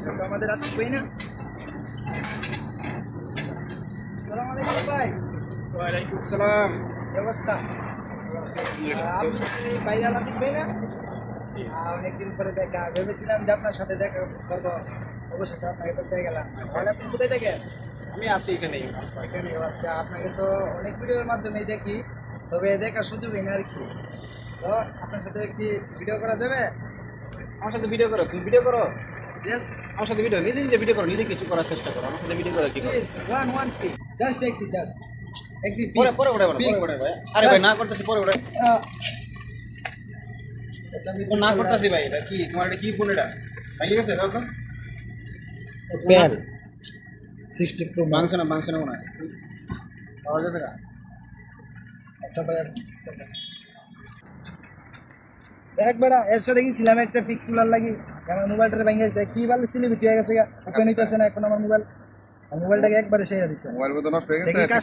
তো আমাদের রাত ভাই না। আসসালামু আলাইকুম ভাই। ওয়ালাইকুম আসসালাম। কি অবস্থা? আপনি কি ভাইয়া লাতিফ ভাই না? অনেকদিন পরে দেখা, ভেবেছিলাম যে আপনার সাথে দেখা করবো, অবশেষে আপনাকে তো পেয়ে গেলাম। তাহলে আপনি কোথায় দেখেন? আমি আছি এখানেই। এখানে। আচ্ছা, আপনাকে তো অনেক ভিডিওর মাধ্যমেই দেখি, তবে দেখার সুযোগ হয় না আর কি। তো আপনার সাথে একটি ভিডিও করা যাবে? আমার সাথে ভিডিও করো, তুমি ভিডিও করো। ইয়েস আমার সাথে ভিডিও, নিজে নিজে ভিডিও করো, নিজে কিছু করার চেষ্টা করো। আমার সাথে ভিডিও করো কি করো? প্লিজ, ওয়ান পিক, জাস্ট একটি পরে পিক। পরে উঠে বলো, পিক। পরে উঠে ভাই। আরে ভাই না করতেছি, পরে উঠে। এটা আমি না করতেছি ভাই, এটা কি তোমার, এটা কি ফোন, এটা ভেঙে গেছে দাও তো। পেন 60 প্রো মাংস না মনে হয় পাওয়া গেছে না। একটা বাইর একবার এর সাথে গেছিলাম একটা পিক তোলার লাগি, আমার মোবাইলটা ভেঙে গেছে, কি বলে সিলিবিটি হয়ে গেছে, ওপেন হইতেছে না এখন আমার মোবাইলটাকে একবারে শেয়ার দিচ্ছে। মোবাইল বোধ নষ্ট হয়ে সে কি গেছে। কাজ